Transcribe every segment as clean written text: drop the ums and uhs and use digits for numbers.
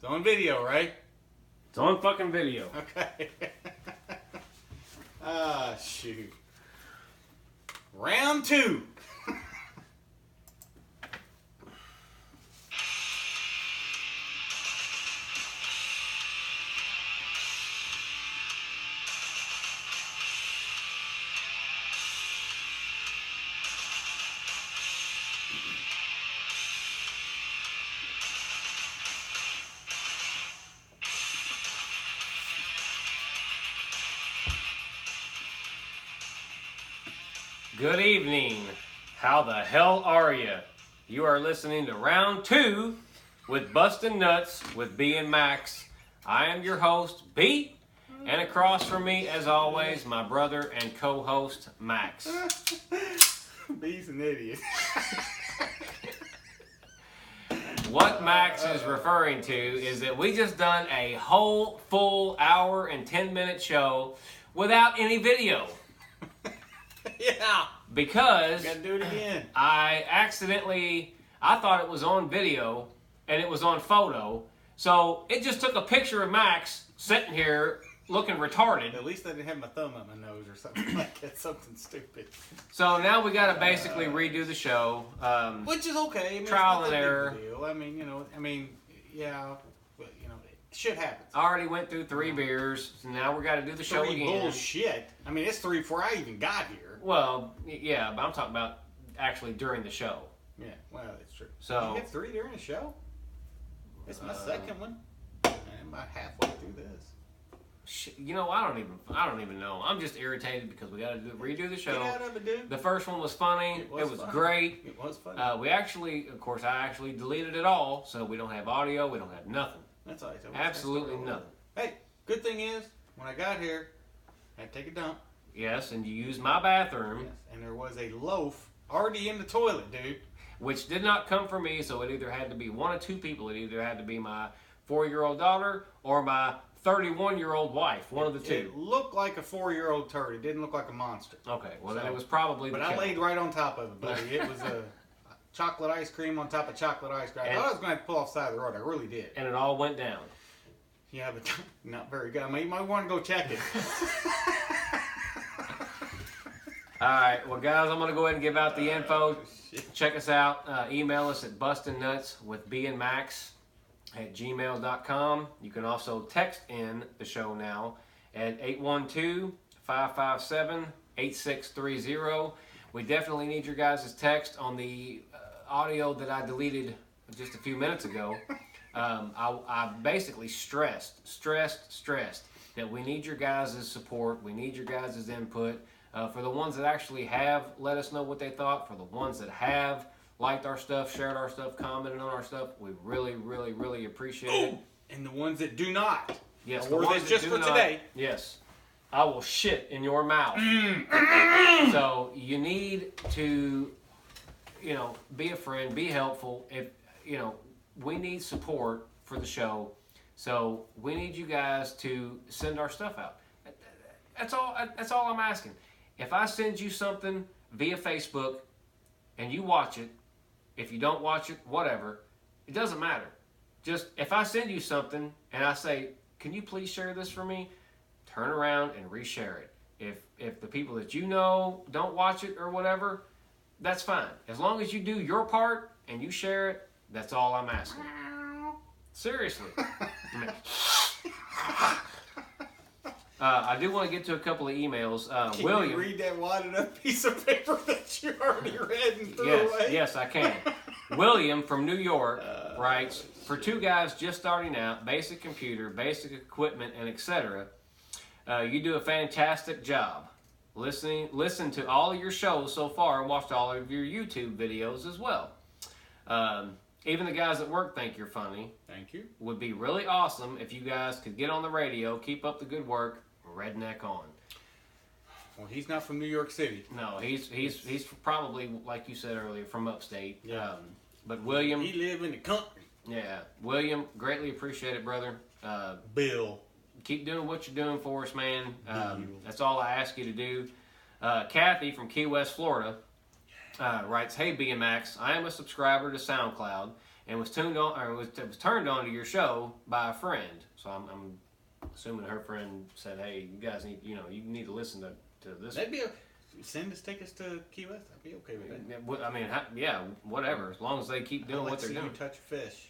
on video, right? It's on fucking video. Okay. Shoot. Round 2. Good evening. How the hell are you? You are listening to round 2 with Bustin' Nuts with BandMax. I am your host, B, and across from me, as always, my brother and co-host, Max. B's an idiot. What Max is referring to is that we just done a whole full hour and 10-minute show without any video. Yeah. Because Gotta do it again. I thought it was on video and it was on photo. So it just took a picture of Max sitting here looking retarded. At least I didn't have my thumb up my nose or something like that. Something stupid. So now we got to basically redo the show. Which is okay. I mean, Trial it's not and that error. big a deal. I mean, yeah. But, shit happens. I already went through 3 beers. So now we got to do the show 3 again. bullshit. I mean, it's 3 before I even got here. Well, yeah, but I'm talking about actually during the show. Yeah, well, that's true. So you get 3 during the show? It's my second one. I'm about halfway through this. I don't even know. I'm just irritated because we got to redo the show. Get out of it, dude. The first one was funny. It was funny. great. It was funny. I actually deleted it all, so we don't have audio. We don't have nothing. That's all right. Absolutely nothing. Hey, good thing is, when I got here, I had to take a dump. Yes, and you used my bathroom. Yes, and there was a loaf already in the toilet, dude. Which did not come from me, so it either had to be one of 2 people. It either had to be my 4-year-old daughter or my 31-year-old wife. One of the 2. It looked like a 4-year-old turd. It didn't look like a monster. Okay, well then it was probably the But I killer. laid right on top of it, buddy. It was a chocolate ice cream on top of chocolate ice cream. I thought I was going to have to pull off the side of the road. I really did. And it all went down. Yeah, but not very good. I mean, you might want to go check it. Alright, well guys, I'm going to go ahead and give out the info. Check us out. Email us at BustinNutzwithBandMax at gmail.com. You can also text in the show now at 812-557-8630. We definitely need your guys' text on the audio that I deleted just a few minutes ago. I basically stressed that we need your guys' support. We need your guys' input. For the ones that actually have let us know what they thought, for the ones that have liked our stuff, shared our stuff, commented on our stuff, we really, really, really appreciate it. And the ones that do not. Yes, the ones just for today. Yes. I will shit in your mouth. So you need to, be a friend, be helpful. If, we need support for the show. So we need you guys to send our stuff out. That's all I'm asking. If I send you something via Facebook and you watch it, if you don't watch it, whatever, it doesn't matter. Just if I send you something and I say, can you please share this for me? Turn around and reshare it. If the people that you know don't watch it or whatever, that's fine. As long as you do your part and you share it, that's all I'm asking. Seriously. I do want to get to a couple of emails. Can William, you read that wadded up piece of paper that you already read and threw away? Yes, I can. William from New York writes, for 2 guys just starting out, basic computer, basic equipment, and etc., you do a fantastic job. Listen to all of your shows so far and watched all of your YouTube videos as well. Even the guys at work think you're funny. Thank you. Would be really awesome if you guys could get on the radio, keep up the good work, redneck on. Well, he's not from New York City. No, he's probably, like you said earlier, from upstate. Yeah. But William, He live in the country. yeah, William, greatly appreciate it, brother. Bill. Keep doing what you're doing for us, man. That's all I ask you to do. Kathy from Key West, Florida, writes, hey, BMX, I am a subscriber to SoundCloud and was tuned on, or was turned on to your show by a friend. So I'm assuming her friend said, "Hey, you guys need, you need to listen to this." That'd be send us tickets to Key West. I'd be okay with that. I mean, yeah, whatever. As long as they keep doing what they're doing. You touch fish.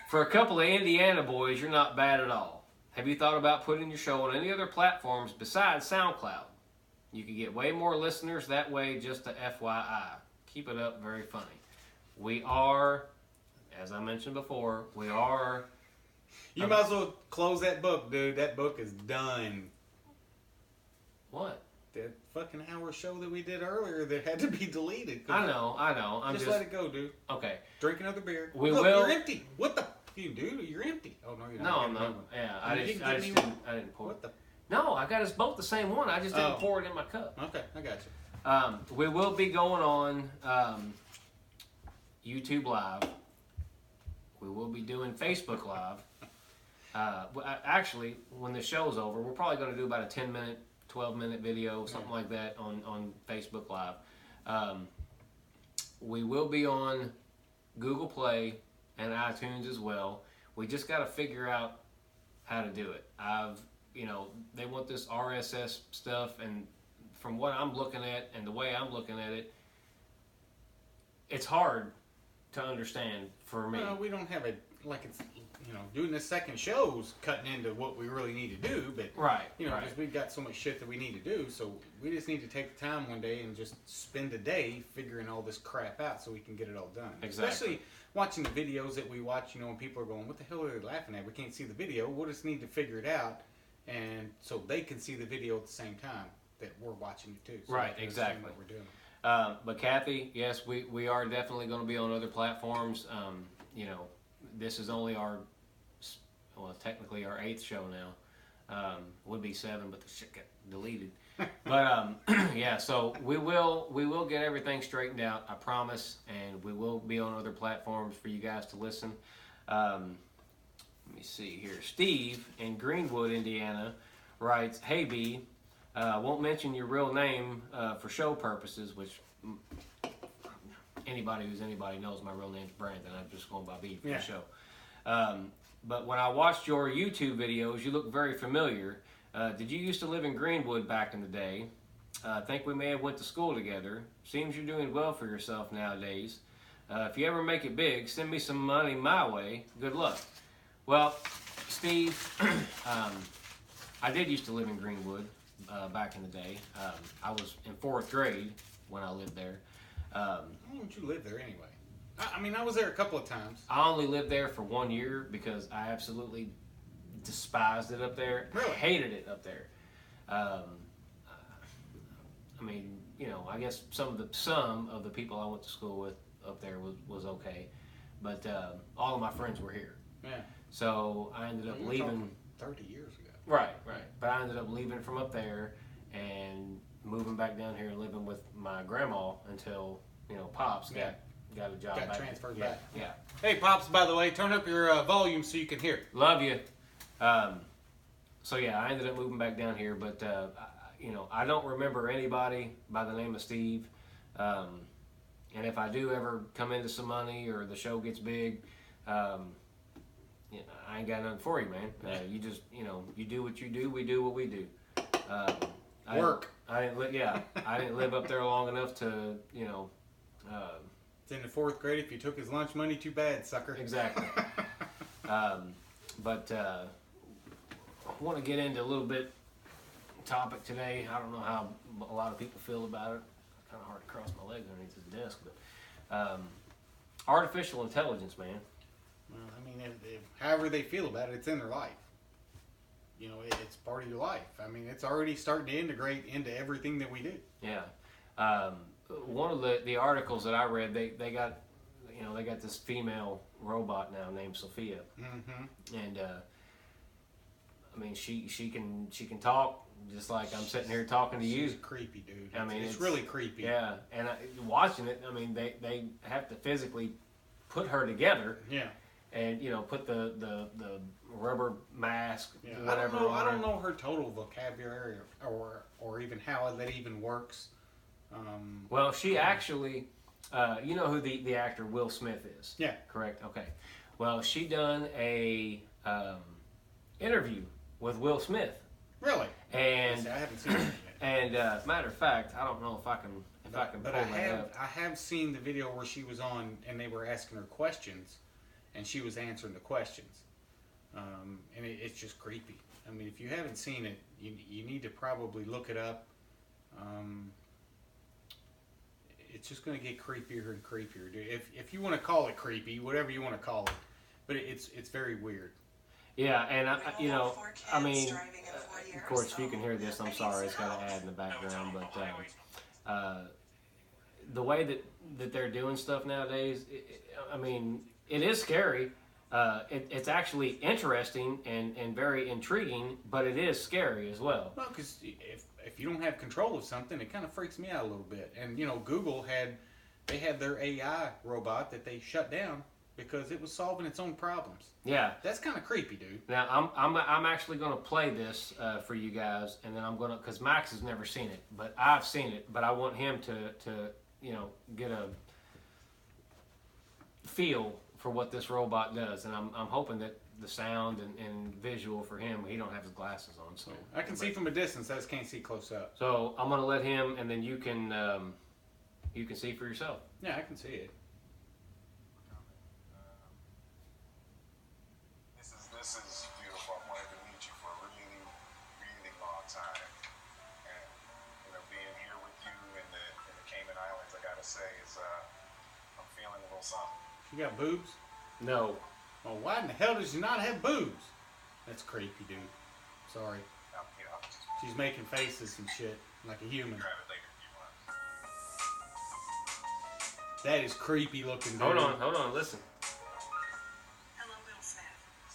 For a couple of Indiana boys, you're not bad at all. Have you thought about putting your show on any other platforms besides SoundCloud? You could get way more listeners that way, just a FYI. Keep it up, very funny. We are, as I mentioned before, we are... You might as well close that book, dude. That book is done. What? That fucking hour show that we did earlier that had to be deleted. I know. Just let it go, dude. Okay. Drink another beer. We Look, will... you're empty. What the... You dude, you're empty. Oh, no, you're not. No, I'm not. Yeah, I didn't pour What the... No, I got us both the same one. I just didn't pour it in my cup. Okay, I got you. We will be going on YouTube Live. We will be doing Facebook Live. Actually, when the show's over, we're probably going to do about a 10-minute, 12-minute video, something like that on Facebook Live. We will be on Google Play and iTunes as well. We just got to figure out how to do it. They want this RSS stuff, and from what I'm looking at and the way I'm looking at it, it's hard to understand for me. Well, we don't have it like it's, doing the second show's cutting into what we really need to do, but right, because we've got so much shit that we need to do, so we just need to take the time one day and just spend a day figuring all this crap out so we can get it all done. Exactly. Especially watching the videos that we watch, when people are going, what the hell are they laughing at? We can't see the video. We'll just need to figure it out, and so they can see the video at the same time that we're watching it too. So right, exactly. what we're doing. But Kathy, yes, we are definitely going to be on other platforms. This is only technically our 8th show now. Would be 7, but the shit got deleted. But yeah, so we will get everything straightened out, I promise, and we will be on other platforms for you guys to listen. Let me see here. Steve in Greenwood, Indiana, writes, "Hey B, won't mention your real name for show purposes," which anybody who's anybody knows my real name's Brandon. I'm just going by B for the show. But when I watched your YouTube videos, you look very familiar. Did you used to live in Greenwood back in the day? I think we may have went to school together. Seems you're doing well for yourself nowadays. If you ever make it big, send me some money my way. Good luck. Well, Steve, I did used to live in Greenwood back in the day. I was in 4th grade when I lived there. Why don't you live there anyway? I was there a couple of times. I only lived there for 1 year because I absolutely despised it up there. Really? I hated it up there. I guess some of the people I went to school with up there was okay, but all of my friends were here. Yeah. So I ended up leaving 30 years ago. Right. But I ended up leaving from up there and moving back down here and living with my grandma until Pops got a job. Got back transferred there. back. Yeah. Hey, Pops, by the way, turn up your volume so you can hear. Love you. So yeah, I ended up moving back down here, but I don't remember anybody by the name of Steve. And if I do ever come into some money or the show gets big, I ain't got nothing for you, man. You just, you do what you do, we do what we do. Work. I didn't live up there long enough to, It's in the 4th grade. If you took his lunch money, too bad, sucker. Exactly. But I want to get into a little bit topic today. I don't know how a lot of people feel about it. Kind of hard to cross my legs underneath the desk, but artificial intelligence, man. Well, if however they feel about it, it's in their life. It's part of your life. It's already starting to integrate into everything that we do. Yeah. One of the articles that I read, they got this female robot now named Sophia, and she can talk just like I'm sitting here talking to you. She's creepy, dude. It's really creepy. Yeah, and watching it, they have to physically put her together. Yeah. And put the rubber mask. Yeah. Whatever. I don't know her total vocabulary or even how that even works. Well, she actually, You know who the actor Will Smith is? Yeah. Correct. Okay. Well, she done a interview with Will Smith. Really? And I haven't seen it yet. And matter of fact, I don't know if I can But pull that up. I have seen the video where she was on and they were asking her questions, and she was answering the questions, and it's just creepy. I mean, if you haven't seen it, you need to probably look it up. It's just going to get creepier and creepier, dude. If you want to call it creepy, whatever you want to call it, but it's very weird. Yeah, and I mean, of course, if you can hear this, I'm sorry, it's got an ad in the background, but the way that they're doing stuff nowadays, I mean, it is scary. It's actually interesting and very intriguing, but it is scary as well. Well, because if you don't have control of something, it kind of freaks me out a little bit. And Google had their AI robot that they shut down because it was solving its own problems. Yeah, that's kind of creepy, dude. Now I'm actually going to play this for you guys, and then I'm going to, because Max has never seen it, but I've seen it, but I want him to get a feel for what this robot does, and I'm hoping that the sound and visual for him, he don't have his glasses on, so I can see from a distance. I just can't see close up. So I'm going to let him, and then you can see for yourself. Yeah, I can see it. This is beautiful. I wanted to meet you for a really, really long time. And, being here with you in the Cayman Islands, I gotta say, I'm feeling a little something. She got boobs? No. Well, why in the hell does she not have boobs? That's creepy, dude. Sorry. She's making faces and shit like a human. Grab it later if you want. That is creepy looking, dude. Hold on, listen.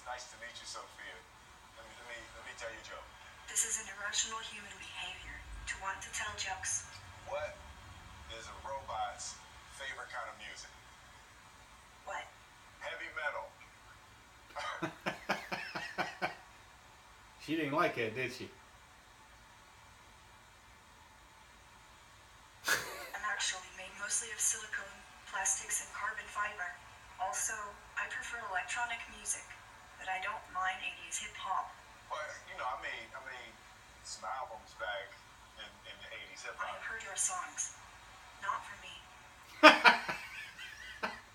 Nice to meet you, Sophia. Let me tell you a joke. This is an irrational human behavior to want to tell jokes. What is a robot's favorite kind of music? What? Heavy metal. She didn't like it, did she? I'm actually made mostly of silicone, plastics, and carbon fiber. Also, I prefer electronic music. But I don't mind 80s hip-hop. Well, I made some albums back in the 80s I hip-hop. have heard your songs. Not for me.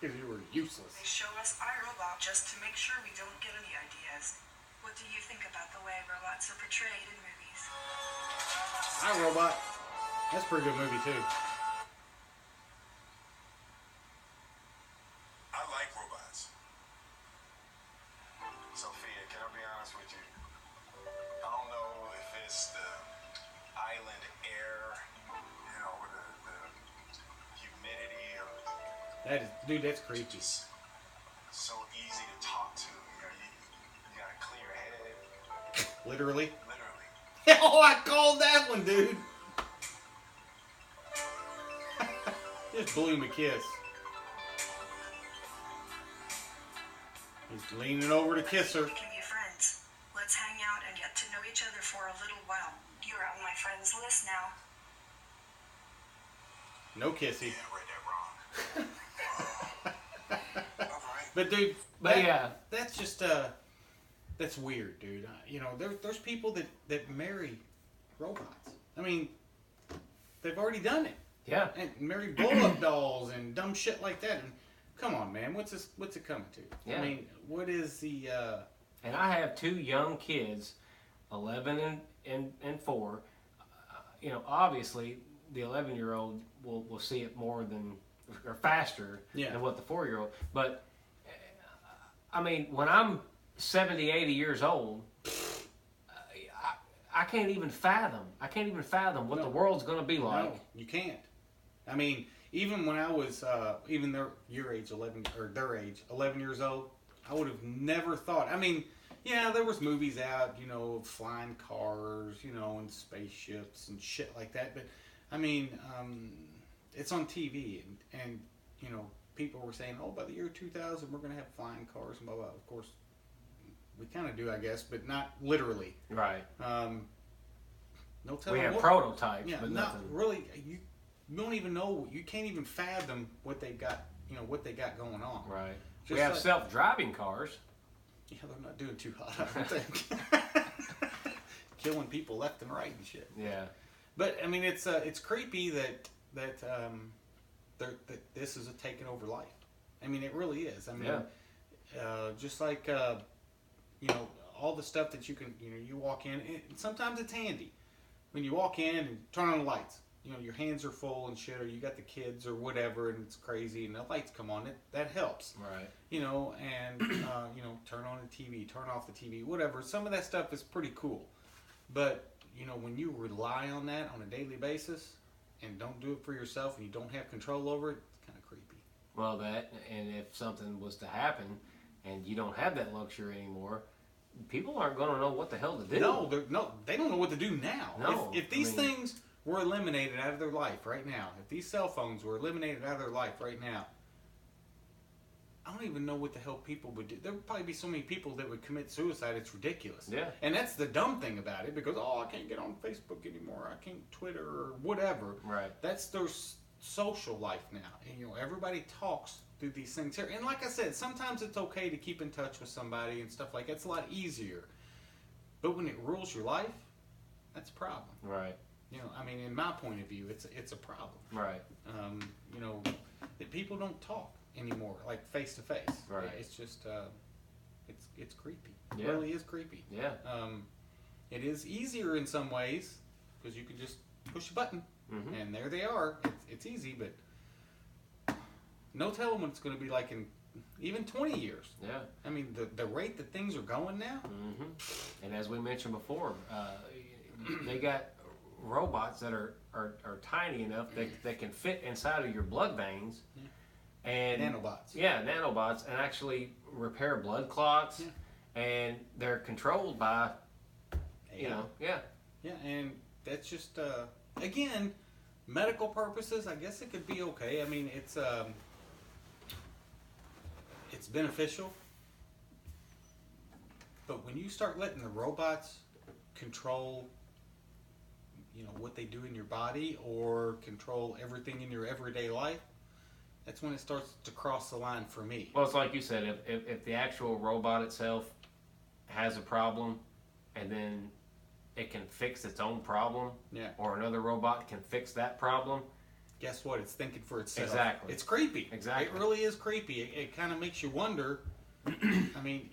Because you were useless. They show us iRobot just to make sure we don't get any ideas. What do you think about the way robots are portrayed in movies? iRobot. That's a pretty good movie, too. I like robots. Sophia, can I be honest with you? I don't know if it's the island air, or the humidity, or Dude, that's creepy. so easy to talk to. You got a clear head. Literally. Literally. Oh, I called that one, dude. Just blew him a kiss. He's leaning over to kiss her. We can be friends. Let's hang out and get to know each other for a little while. You're on my friends list now. No kissy. Yeah, I read that wrong. All right. But dude, Yeah, that's just that's weird, dude. There's people that marry robots. I mean, they've already done it. yeah. And marry blow-up dolls and dumb shit like that. And come on, man, what's it coming to? Yeah. I mean, what is the? And I have two young kids, 11 and 4. Obviously the 11-year-old will see it more than or faster than what the 4-year-old. But I mean, when I'm 70, 80 years old, I can't even fathom. What the world's going to be like. No, you can't. I mean, even when I was your age, 11 or their age, 11 years old, I would have never thought. I mean, yeah, there was movies out, of flying cars, and spaceships and shit like that. But I mean, it's on TV, and people were saying, oh, by the year 2000, we're going to have flying cars and blah blah. Of course, we kind of do, I guess, but not literally. Right. No telling. We have what, prototypes, yeah, but not nothing. really. you don't even know, you can't even fathom what they got, what they got going on. Right. Just We have like- self-driving cars. Yeah, they're not doing too hot, I don't think. Killing people left and right and shit. Yeah. But I mean, it's creepy that this is taking over life. I mean, it really is. I mean, just like all the stuff that you can, you walk in, and sometimes it's handy when you walk in and turn on the lights. Your hands are full and shit, or you got the kids or whatever, and it's crazy, and the lights come on. That helps. Right. And turn on the TV, turn off the TV, whatever. Some of that stuff is pretty cool, but when you rely on that on a daily basis and don't do it for yourself and you don't have control over it, it's kind of creepy. Well, and if something was to happen and you don't have that luxury anymore, people aren't going to know what the hell to do. No, they don't know what to do now. No, If these things were eliminated out of their life right now, if these cell phones were eliminated out of their life right now, I don't even know what the hell people would do. There would probably be so many people that would commit suicide. It's ridiculous. Yeah. And that's the dumb thing about it, because I can't get on Facebook anymore. I can't Twitter or whatever. Right. That's their social life now. And everybody talks through these things here. And like I said, sometimes it's okay to keep in touch with somebody and stuff like that. It's a lot easier. But when it rules your life, that's a problem. Right. I mean, in my point of view, it's a problem. Right. That people don't talk anymore, like face to face. Right. It's just, it's creepy. It Yeah. really is creepy. Yeah. It is easier in some ways because you can just push a button and there they are. It's easy, but no telling what it's going to be like in even 20 years. Yeah. I mean, the rate that things are going now. And as we mentioned before, they got robots that are tiny enough that can fit inside of your blood veins. Yeah. And Nanobots. Yeah, nanobots, and actually repair blood clots. Yeah. And they're controlled by, yeah. Yeah, and that's just, again, medical purposes, I guess it could be okay. I mean, it's beneficial. But when you start letting the robots control, what they do in your body or control everything in your everyday life, that's when it starts to cross the line for me. Well, it's like you said, if the actual robot itself has a problem and then it can fix its own problem, Yeah. or another robot can fix that problem, Guess what? It's thinking for itself. Exactly. It's creepy. Exactly. It really is creepy. It kind of makes you wonder. I mean,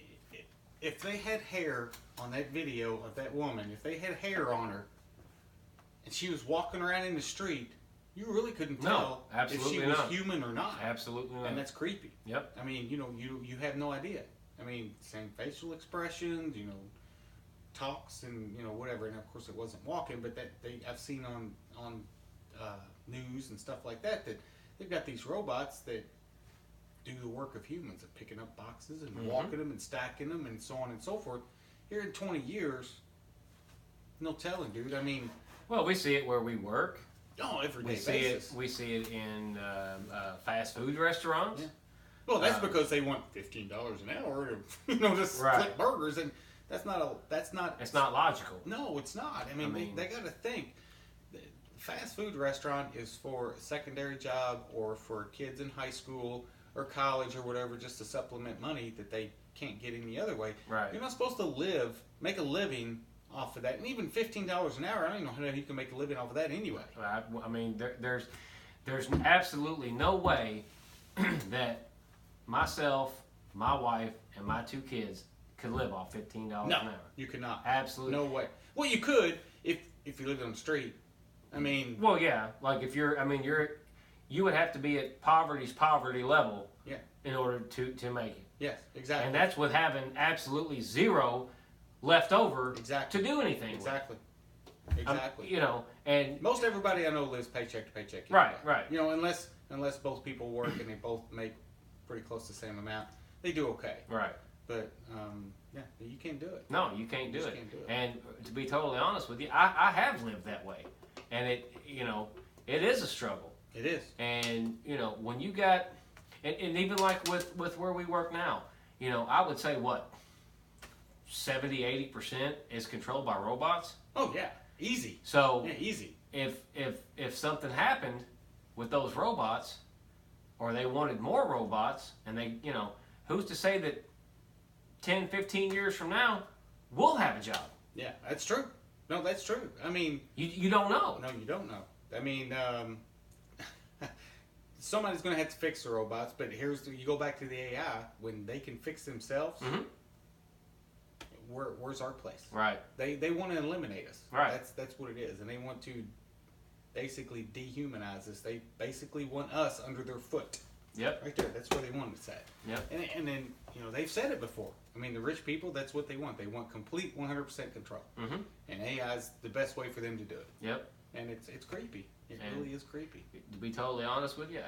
if they had hair on that video of that woman, if they had hair on her, and she was walking around in the street, you really couldn't tell if she was human or not. Absolutely not. And that's creepy. Yep. I mean, you have no idea. I mean, same facial expressions, talks and whatever. And of course, it wasn't walking, but I've seen on news and stuff like that they've got these robots that do the work of humans, of picking up boxes and walking them and stacking them and so on and so forth. Here in 20 years, no telling, dude. I mean, well, we see it where we work. Oh, everyday We basis. we see it in fast food restaurants. Yeah. Well, that's because they want $15 an hour to, just Right. flip burgers, and that's not. It's not logical. No, it's not. I mean, they got to think. The fast food restaurant is for a secondary job or for kids in high school or college or whatever, just to supplement money that they can't get any other way. Right. You're not supposed to make a living off of that, and even $15 an hour. I don't even know how you can make a living off of that anyway. I mean, there's absolutely no way that myself, my wife, and my 2 kids could live off $15 an hour. You could not. Absolutely. No way. Well, you could if you lived on the street. I mean. Well, yeah. Like if you would have to be at poverty level. Yeah. In order to make it. Yes, exactly. And that's with having absolutely zero left over Exactly. to do anything with. Exactly. Exactly. And most everybody I know lives paycheck to paycheck. Right, anyway. right. Unless both people work and they both make pretty close to the same amount, they do okay. right. But you can't do it. No, you can't do just it. can't do it. And to be totally honest with you, I have lived that way, and it is a struggle. It is. And when you got, and even like with where we work now, I would say 70-80% is controlled by robots. Oh yeah, easy. So Yeah, easy. if something happened, with those robots, or they wanted more robots, and they, who's to say that 10, 15 years from now, we'll have a job? Yeah, that's true. No, that's true. I mean... You don't know. No, you don't know. I mean, somebody's going to have to fix the robots, but you go back to the AI, when they can fix themselves, where's our place? Right. They want to eliminate us. Right. That's what it is, and they want to basically dehumanize us. They basically want us under their foot. Yep. Right there. That's where they want us at. Yep. And then, they've said it before. I mean, the rich people, that's what they want. They want complete 100% control. Mm-hmm. And AI is the best way for them to do it. Yep. And it's creepy. It really is creepy. To be totally honest with you,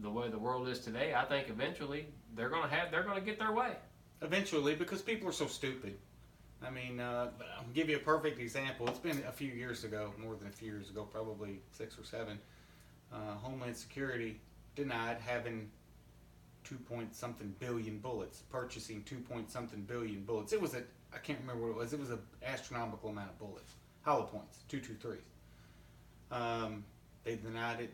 the way the world is today, I think eventually they're gonna get their way. Eventually, because people are so stupid. I mean, I'll give you a perfect example. It's been a few years ago, more than a few years ago, probably 6 or 7. Homeland Security denied having 2-point-something billion bullets, purchasing 2-point-something billion bullets. It was I can't remember what it was. It was an astronomical amount of bullets. Hollow points, 223s. They denied it.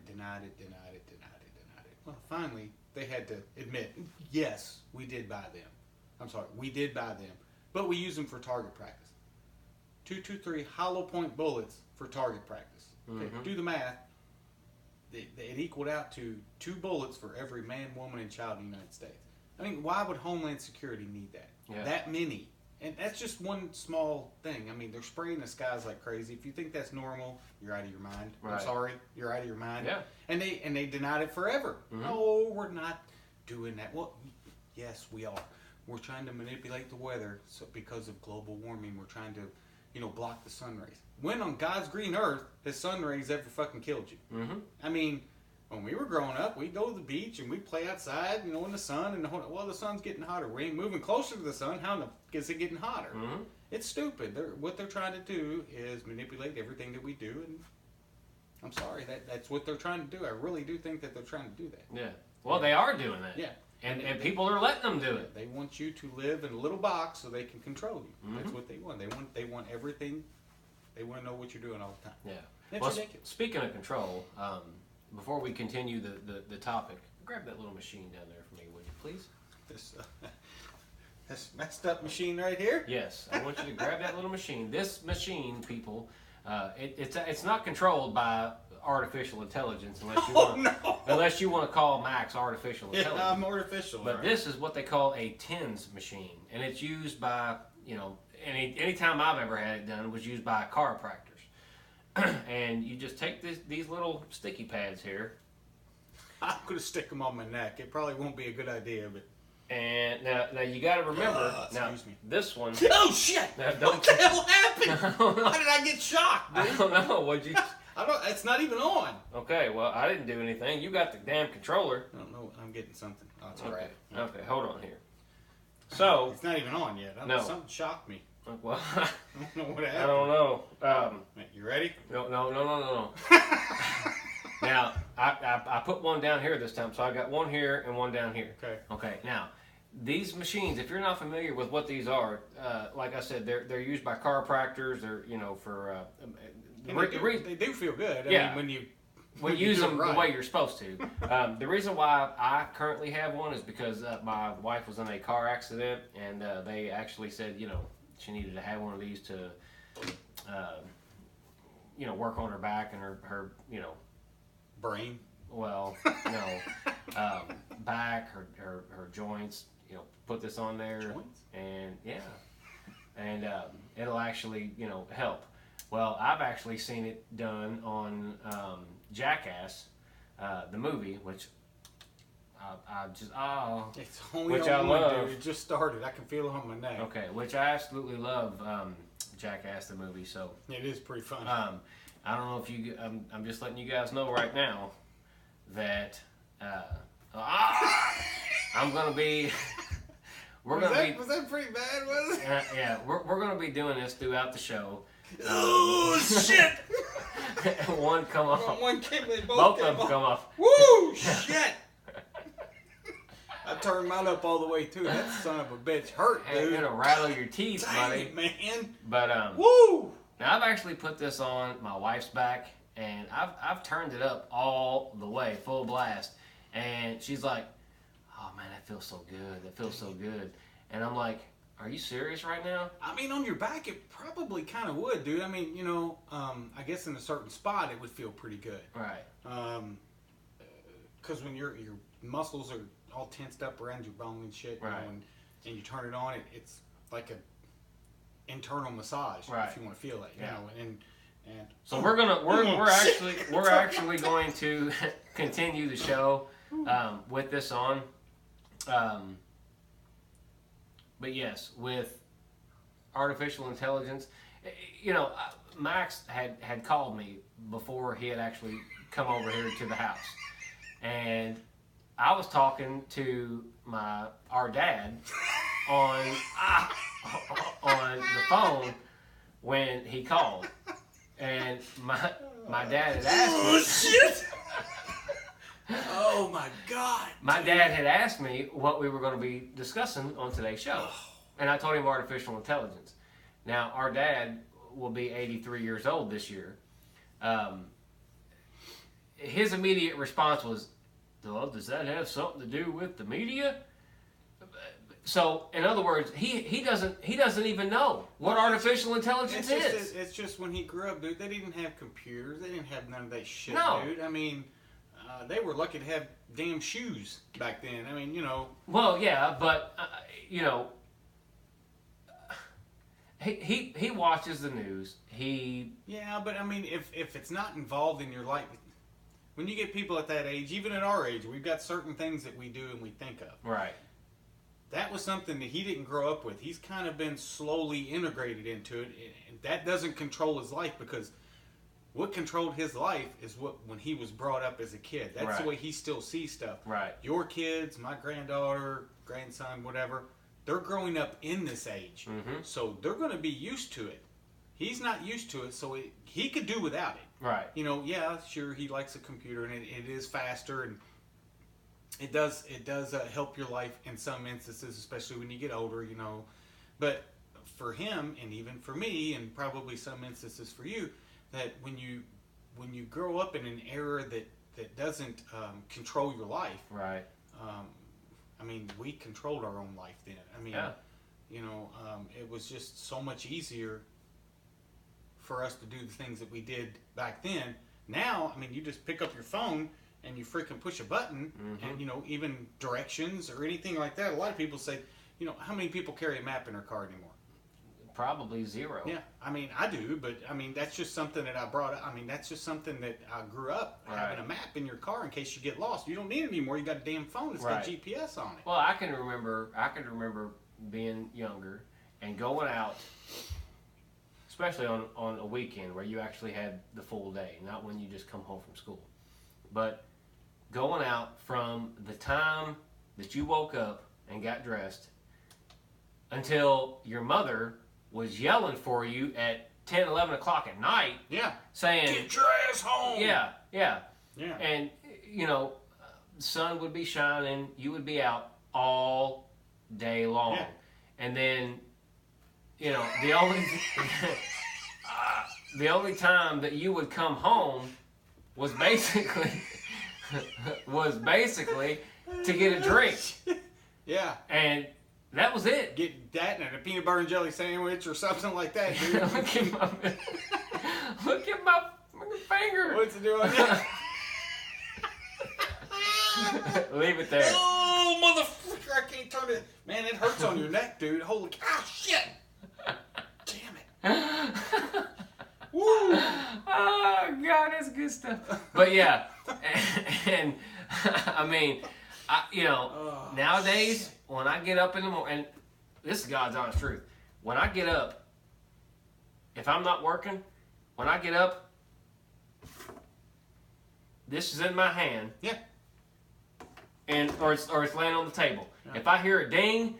Well, finally, they had to admit, yes, we did buy them. I'm sorry, we did buy them. But we use them for target practice. 223 hollow point bullets for target practice. Okay, do the math. It equaled out to 2 bullets for every man, woman, and child in the United States. I mean, why would Homeland Security need that? Yeah. That many. And that's just one small thing. I mean, they're spraying the skies like crazy. If you think that's normal, you're out of your mind. Right. I'm sorry, you're out of your mind. Yeah. And they denied it forever. No, we're not doing that. Well, yes, we are. We're trying to manipulate the weather because of global warming. We're trying to, block the sun rays. When on God's green earth has sun rays ever fucking killed you? Mm-hmm. I mean, when we were growing up, we'd go to the beach and we'd play outside, in the sun. And the sun's getting hotter. We ain't moving closer to the sun. How in the fuck is it getting hotter? Mm-hmm. It's stupid. What they're trying to do is manipulate everything that we do. And I'm sorry, that's what they're trying to do. I really do think that they're trying to do that. Yeah. Well, they are doing that. Yeah. And people are letting them do it. They want you to live in a little box so they can control you. Mm-hmm. That's what they want. They want everything. They want to know what you're doing all the time. Yeah. It's ridiculous. Speaking of control, before we continue the topic, grab that little machine down there for me, would you please? This messed up machine right here? Yes. I want you to grab that little machine. This machine, people, it's not controlled by artificial intelligence unless you want to call Max artificial intelligence. Yeah, I'm artificial. But this is what they call a TENS machine, and it's used by any time I've ever had it done was used by chiropractors. And you just take these little sticky pads here. I'm gonna stick them on my neck. It probably won't be a good idea, but. And now you got to remember. Excuse me. This one. Oh shit! What the hell happened? Why did I get shocked, dude? I don't know. What'd you? It's not even on. Okay, well, I didn't do anything. You got the damn controller. I don't know. I'm getting something. Oh, it's okay. crap. Okay, hold on here. So it's not even on yet. No. Something shocked me. Well, I don't know what happened. I don't know. You ready? No. Now, I put one down here this time, so I got one here and one down here. Okay. Okay. Now, these machines, if you're not familiar with what these are, like I said, they're used by chiropractors. They're for. They do feel good. I mean, when you use them the way you're supposed to. The reason why I currently have one is because my wife was in a car accident, and they actually said, she needed to have one of these to, work on her back and her brain. Well, no, back, her joints. Put this on there, joints? And and it'll actually help. Well, I've actually seen it done on Jackass, the movie, which I just it's only which on I one, love. dude. It just started. I can feel it on my neck. Okay, which I absolutely love Jackass the movie. So it is pretty fun. I don't know if you. I'm just letting you guys know right now that I'm gonna be. Was that pretty bad? Was it? Yeah, we're gonna be doing this throughout the show. Oh shit! One come off. One came. Both of them come off. Woo! Shit! I turned mine up all the way too. That son of a bitch hurt, dude. It'll rattle your teeth, Dang buddy. it, man. But woo! Now I've actually put this on my wife's back, and I've turned it up all the way, full blast. And she's like, "Oh man, that feels so good. That feels so good." And I'm like, "Are you serious right now?" I mean, on your back, it probably kind of would, dude. I mean, I guess in a certain spot, it would feel pretty good. Right. Because when your muscles are all tensed up around your bone and shit, Right. And you turn it on, it's like a internal massage, Right. if you want to feel it, Yeah. and So we're actually going to continue the show with this on. But yes, with artificial intelligence, Max had called me before he had actually come over here to the house, and I was talking to our dad on the phone when he called, and my dad had asked me. Oh shit! Oh my god! My dad had asked me what we were going to be discussing on today's show, and I told him artificial intelligence. Now, our dad will be 83 years old this year. His immediate response was, "Well, does that have something to do with the media?" So, in other words, he doesn't even know what artificial intelligence is. It's just when he grew up, dude. They didn't have computers. They didn't have none of that shit, No. dude. I mean, they were lucky to have damn shoes back then. I mean, Well, yeah, but he watches the news. Yeah, but I mean, if it's not involved in your life, when you get people at that age, even at our age, we've got certain things that we do and we think of. Right. That was something that he didn't grow up with. He's kind of been slowly integrated into it, and that doesn't control his life, because what controlled his life is when he was brought up as a kid. That's Right. the way he still sees stuff. Right. Your kids, my granddaughter, grandson, whatever, they're growing up in this age. Mm-hmm. So they're going to be used to it. He's not used to it, so he could do without it. Right. Yeah, sure, he likes a computer, and it is faster, and it does help your life in some instances, especially when you get older, But for him, and even for me, and probably some instances for you, that when you grow up in an era that doesn't control your life, Right. I mean, we controlled our own life then. I mean, Yeah. It was just so much easier for us to do the things that we did back then. Now, I mean, you just pick up your phone and you freaking push a button, Mm-hmm. and even directions or anything like that. A lot of people say, how many people carry a map in their car anymore? Probably zero. Yeah, I mean, I do, but I mean, that's just something that I brought up. I mean, that's just something that I grew up having a map in your car in case you get lost. You don't need it anymore. You got a damn phone that's got GPS on it. Well, I can remember being younger and going out, especially on a weekend where you actually had the full day, not when you just come home from school. But going out from the time that you woke up and got dressed until your mother was yelling for you at 10, 11 o'clock at night. Yeah. Saying, "Get your ass home." Yeah. Yeah. And, the sun would be shining. You would be out all day long. Yeah. And then, the only the only time that you would come home was basically to get a drink. Yeah. And that was it. Get that and a peanut butter and jelly sandwich or something like that, dude. Look at my finger. What's it doing now? Leave it there. Oh, motherfucker, I can't turn it. Man, it hurts on your neck, dude. Holy cow, shit. Damn it. Woo. Oh, God, that's good stuff. But yeah, and I mean, nowadays, when I get up in the morning, and this is God's honest truth, when I get up, if I'm not working, when I get up, this is in my hand. Yeah. Or it's laying on the table. Yeah. If I hear a ding,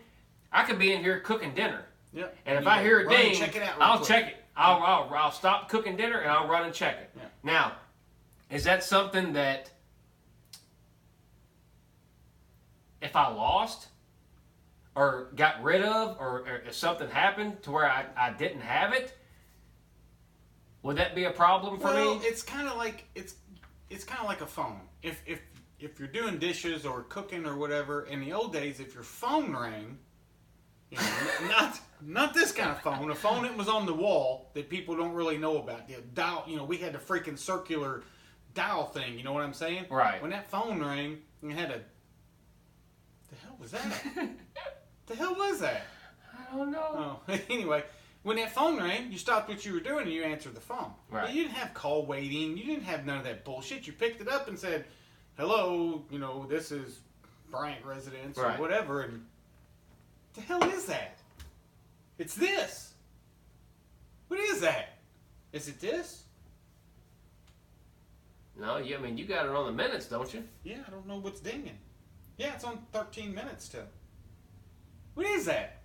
I could be in here cooking dinner. Yeah. And if I hear a ding, check it out I'll quick. check it. I'll stop cooking dinner and I'll run and check it. Yeah. Now, is that something that if I lost or got rid of, or if something happened to where I didn't have it, Would that be a problem for Well, me? it's kind of like it's kind of like a phone. If you're doing dishes or cooking or whatever, in the old days, if your phone rang, you know, not this kind of phone, a phone that was on the wall that people don't really know about. The dial, you know, we had the freaking circular dial thing. You know what I'm saying? Right. When that phone rang, you had a. The hell was that? The hell was that? I don't know. Oh, anyway. When that phone rang, you stopped what you were doing and you answered the phone. Right. You didn't have call waiting. You didn't have none of that bullshit. You picked it up and said, hello, you know, this is Bryant Residence or Right. whatever. And the hell is that? It's this. What is that? Is it this? No, I mean, you got it on the minutes, don't you? Yeah, I don't know what's dinging. Yeah, it's on 13 minutes still. What is that?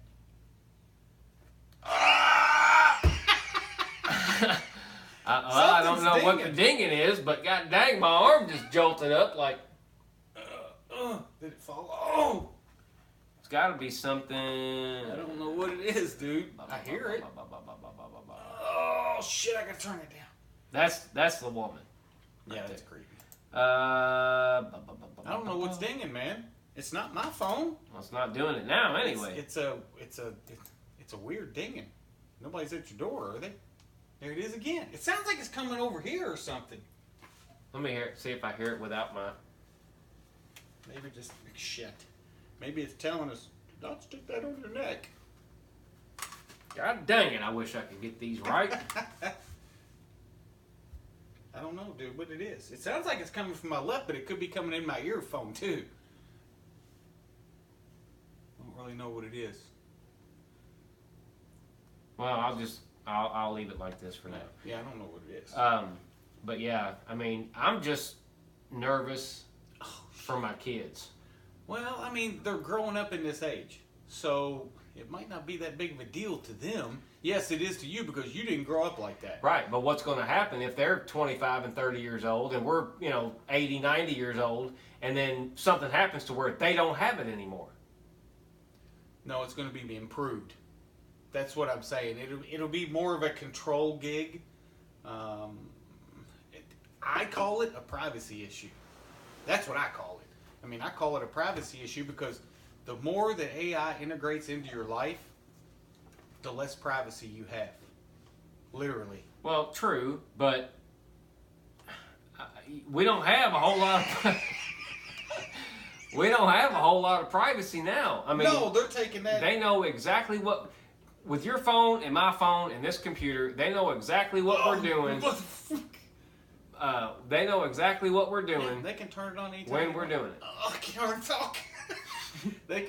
I don't know what the dinging. dinging is, but god dang, my arm just jolted up like, Did it fall? Oh! it's got to be something. I don't know what it is, dude. I hear it. Oh, shit, I gotta turn it down. That's the woman. Yeah, that's creepy. I I don't know what's dinging, man. It's not my phone. Well, it's not doing it now, anyway. It's a weird dinging. Nobody's at your door, are they? There it is again. It sounds like it's coming over here or something. Let me see if I hear it without my. Maybe just shit. Maybe it's telling us, don't stick that on your neck. God dang it! I wish I could get these right. I don't know, dude, what it is. It sounds like it's coming from my left, but it could be coming in my earphone, too. I don't really know what it is. Well, I'll leave it like this for now. Yeah, I don't know what it is. But yeah, I mean, I'm just nervous for my kids. Well, I mean, they're growing up in this age, so it might not be that big of a deal to them. Yes, it is to you because you didn't grow up like that. Right, but what's going to happen if they're 25 and 30 years old and we're, 80, 90 years old, and then something happens to where they don't have it anymore? No, it's going to be improved. That's what I'm saying. It'll be more of a control gig. I call it a privacy issue. That's what I call it. I mean, I call it a privacy issue because the more that AI integrates into your life, the less privacy you have. Literally. Well, true, but we don't have a whole lot of we don't have a whole lot of privacy now. I mean, No, they're taking that. they know exactly what with your phone and my phone and this computer. They know exactly what we're doing. What the fuck? They know exactly what we're doing They can turn it on anytime when they we're want. doing it. Oh, I can't talk. They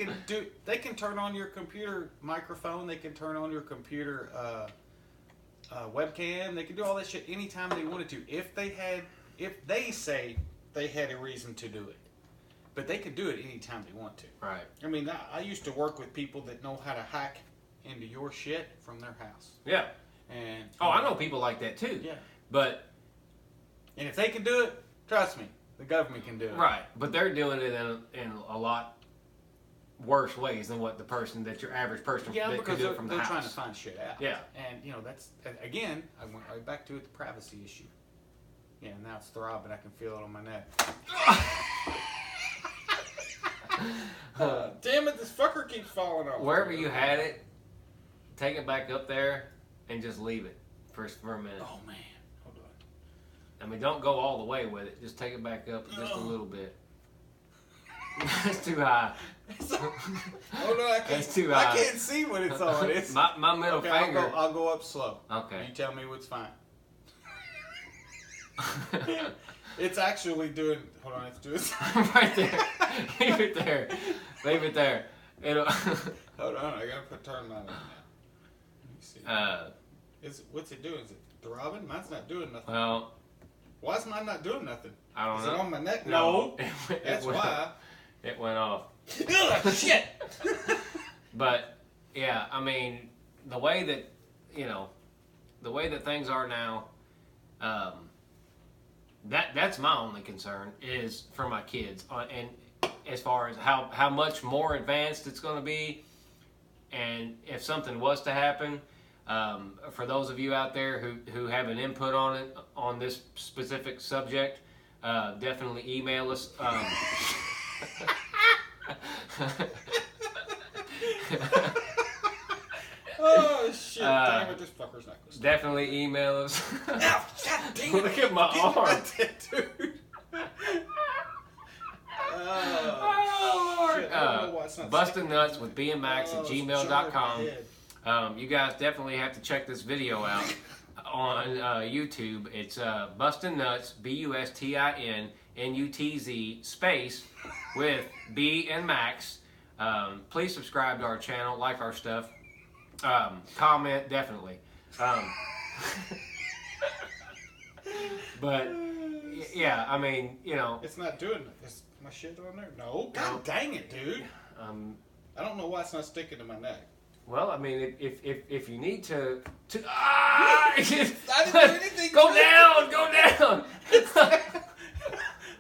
can turn on your computer microphone. They can turn on your computer webcam. They can do all that shit anytime they wanted to. If they say they had a reason to do it, but they can do it anytime they want to. Right. I mean, I used to work with people that know how to hack into your shit from their house. Yeah. And I know people like that too. Yeah. But And if they can do it, trust me, the government can do it. right, but they're doing it in a lot worse ways than what your average person Yeah, that because could do they're, it from the they're house. trying to find shit out. Yeah. And, that's, again, I went right back to it, the privacy issue. Yeah, now it's throbbing. I can feel it on my neck. Damn it, this fucker keeps falling off. Wherever you had it, take it back up there and just leave it for a minute. Oh, man. Hold on. I mean, don't go all the way with it. Just take it back up just a little bit. It's too high. Oh, no, I can't. That's too I high. can't see what it's on. It's, my middle okay, finger. I'll go up slow. Okay. You tell me what's fine. It's actually doing. Hold on, it's doing. Right there. Leave it there. Leave it there. It'll. Hold on, I gotta turn mine on now. Let me see. What's it doing? Is it throbbing? Mine's not doing nothing. Well, Why is mine not doing nothing? I don't Is know. it on my neck? No. That's went, why. It went off. Ugh, shit! But yeah, I mean, the way that things are now, that's my only concern is for my kids, and as far as how much more advanced it's going to be, and if something was to happen, For those of you out there who have an input on this specific subject, definitely email us. Oh shit! Damn it, this fucker's not gonna stop. Definitely email us. Ow, God damn it! Look at my arm. Dude. Oh, Lord. Shit, I don't know why it's not BustinNutzwithBandMax@gmail.com. You guys definitely have to check this video out on YouTube. It's Bustin' Nuts, BustinNutzz space with B and Max. Please subscribe to our channel, like our stuff, comment definitely. But yeah, I mean, you know, it's not doing it. Is my shit on there? No. God dang it, dude. I don't know why it's not sticking to my neck. Well, I mean, if you need to I didn't do anything. Go down.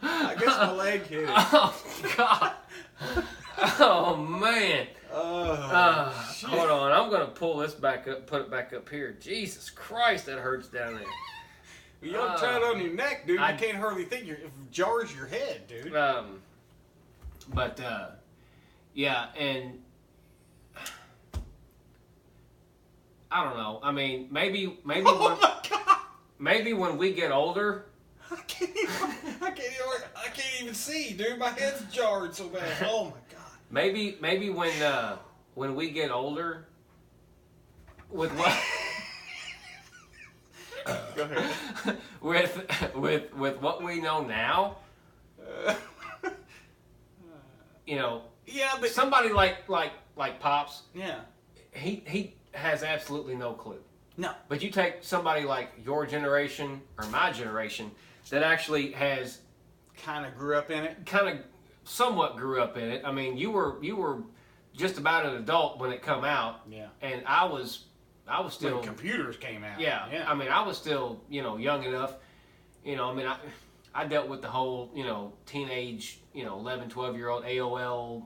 I guess my leg hit it. Oh God. Oh man. Shit. Hold on, I'm gonna pull this back up, put it back up here. Jesus Christ, that hurts down there. You don't try it on your neck, dude. You can't hardly think. It jars your head, dude. But yeah, and I don't know. I mean, maybe Oh my God. maybe when we get older. I can't even see, dude. My head's jarred so bad. Oh my God. Maybe when we get older, with what? Go ahead. with what we know now, you know. Yeah, but Somebody like Pops, yeah, he has absolutely no clue. no. But you take somebody like your generation or my generation that actually has Kind of grew up in it. somewhat grew up in it. I mean, you were just about an adult when it come out. Yeah. And I was still When computers came out. yeah. I mean, I was still, young enough. I mean, I dealt with the whole, teenage, 11, 12-year-old AOL,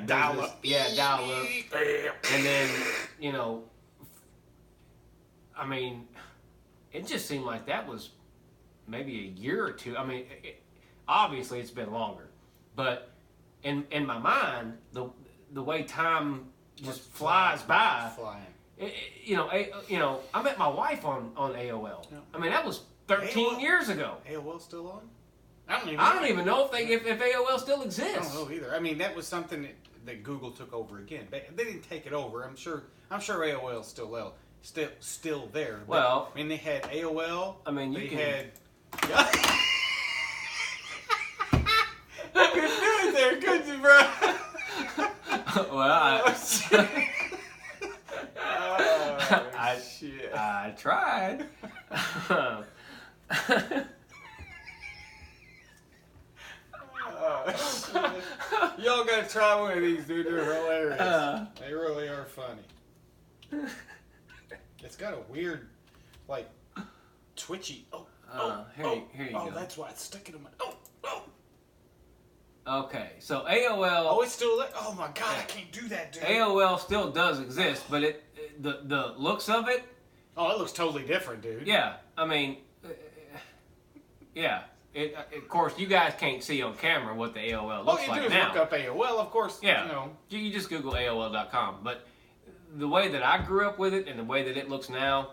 dial business. up. Yeah, dial up. And then, I mean, it just seemed like that was maybe a year or two. I mean, obviously it's been longer, but in my mind, the way time just flies by. Flying. I met my wife on AOL. Yeah. I mean, that was 13 AOL? years ago. AOL still on? I don't even know if AOL still exists. I don't know either. I mean, that was something that Google took over again. They didn't take it over. I'm sure AOL's still there. Well, I mean, they had AOL. I mean, they you can. had. Good news there, could you, bro? Well, Shit. I tried. Shit. Y'all gotta try one of these, dude. They're hilarious. They really are funny. It's got a weird, like, twitchy. Here you go. go. That's why it's sticking in my. Okay, so AOL. Oh, it's still there. Oh my God, I can't do that, dude. AOL still does exist, but the looks of it. Oh, it looks totally different, dude. Yeah, I mean, yeah. Of course, you guys can't see on camera what the AOL looks like now. Look up AOL, of course. Yeah, you just Google AOL.com. But the way that I grew up with it and the way that it looks now,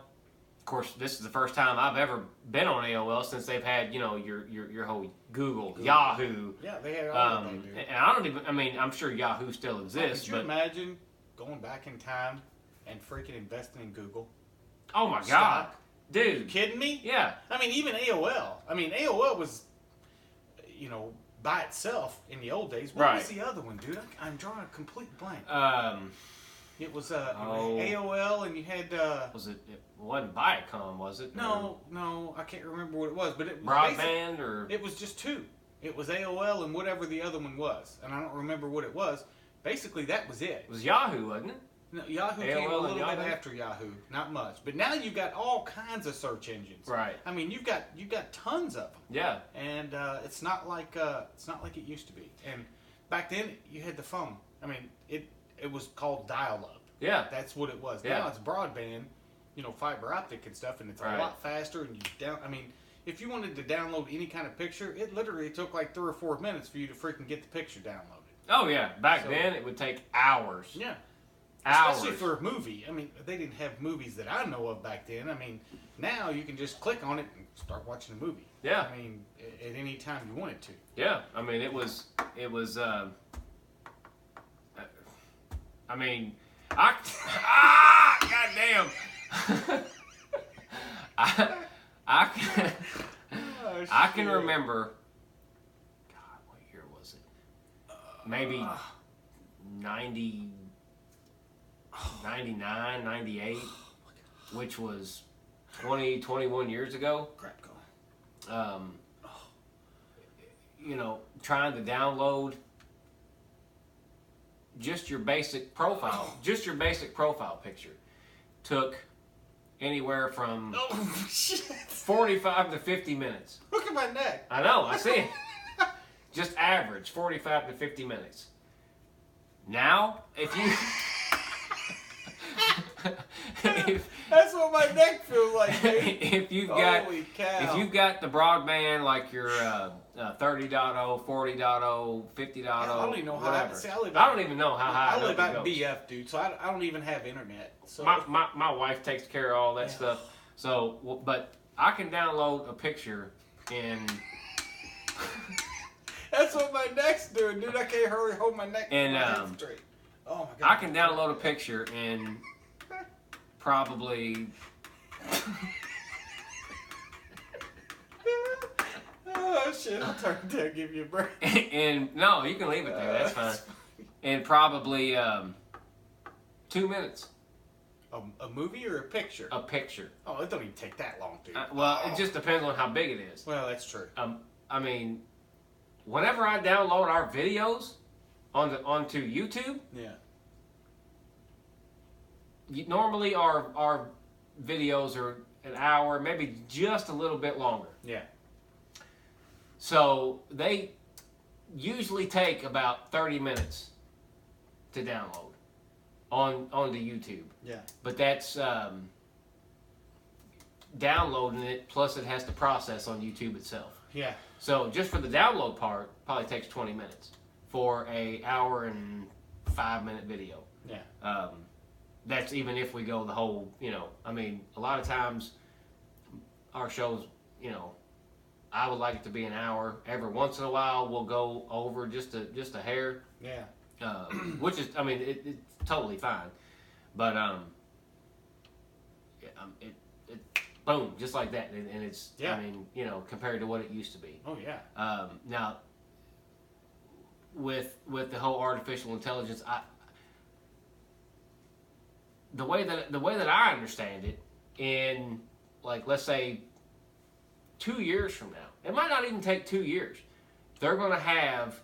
of course, this is the first time I've ever been on AOL since they've had, your whole Google, Yahoo. Yeah, they had all of that, dude. And I'm sure Yahoo still exists. Could you imagine going back in time and freaking investing in Google? Oh my God. Stock? Dude. Are you kidding me? Yeah. I mean, even AOL. I mean, AOL was, by itself in the old days. What was the other one, dude? I'm drawing a complete blank. It was AOL, and you had. It wasn't Viacom, was it? No, I can't remember what it was, but it was Broadband or. It was just two. It was AOL and whatever the other one was, and I don't remember what it was. Basically, that was it. It was Yahoo, wasn't it? No, Yahoo AOL came a little and bit Yahoo? after Yahoo, not much. But now you've got all kinds of search engines. Right. I mean, you've got tons of them. Yeah. And it's not like it used to be. And back then, you had the phone. I mean, it was called dial-up. Yeah. That's what it was. Yeah. Now it's broadband, fiber optic and stuff, and it's a lot faster. And if you wanted to download any kind of picture, it literally took like 3 or 4 minutes for you to freaking get the picture downloaded. Oh yeah, back then it would take hours. Yeah. Hours. Especially for a movie. I mean, they didn't have movies that I know of back then. I mean, now you can just click on it and start watching a movie. Yeah. I mean, at any time you wanted to. Yeah. I mean, it was. I mean, goddamn. I can remember. God, what year was it? Maybe 90. 99, 98, which was 20, 21 years ago. Crap going. Trying to download just your basic profile, picture took anywhere from 45 to 50 minutes. Look at my neck. I know, I see it. Just average, 45 to 50 minutes. Now, if you... That's what my neck feels like, dude. If you've Holy cow. If you've got the broadband like your 30.0, 40.0, 50.0, I don't even know how. whatever. See, I don't even know how high. I live out in goes. BF, dude, so I don't even have internet. So My wife takes care of all that stuff. So, but I can download a picture in. That's what my neck's doing, dude. I can't hardly hold my neck And straight. Oh my god. I can download a picture in probably. Oh shit! I'll turn it down, give you a break. And no, you can leave it there. That's fine. In probably 2 minutes. A movie or a picture? A picture. Oh, it don't even take that long, dude. It just depends on how big it is. Well, that's true. I mean, whenever I download our videos onto YouTube, normally our videos are an hour, maybe just a little bit longer. Yeah. So they usually take about 30 minutes to download onto YouTube. Yeah. But that's downloading it, plus it has to process on YouTube itself. Yeah. So just for the download part, probably takes 20 minutes for a hour and 5 minute video. Yeah. That's even if we go the whole, I mean, a lot of times our shows, I would like it to be an hour. Every once in a while, we'll go over just a hair. Yeah. Which is, I mean, it's totally fine. But it boom, just like that, and it's, I mean, compared to what it used to be. Oh yeah. Now, with the whole artificial intelligence, the way that I understand it, in like, let's say 2 years from now, it might not even take 2 years. They're going to have,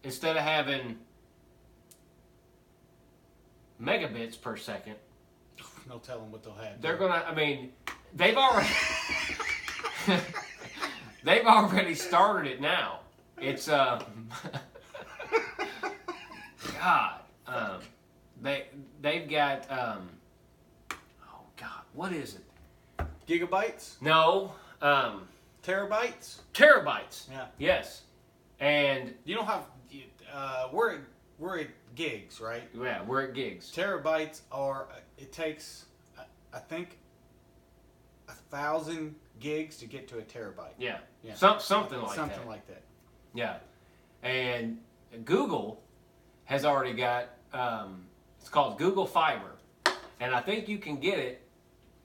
instead of having megabits per second, no telling what they'll have. they're going to, I mean, they've already they've already started it now. It's God, they've got oh God, what is it? Gigabytes? No, Terabytes? terabytes. Yeah. Yes, and You know how we're at gigs, right? yeah, we're at gigs. Terabytes are. It takes, I think, 1,000 gigs to get to a terabyte. Yeah, Yeah. something like that. Something like that. Yeah, and Google has already got. It's called Google Fiber, and I think you can get it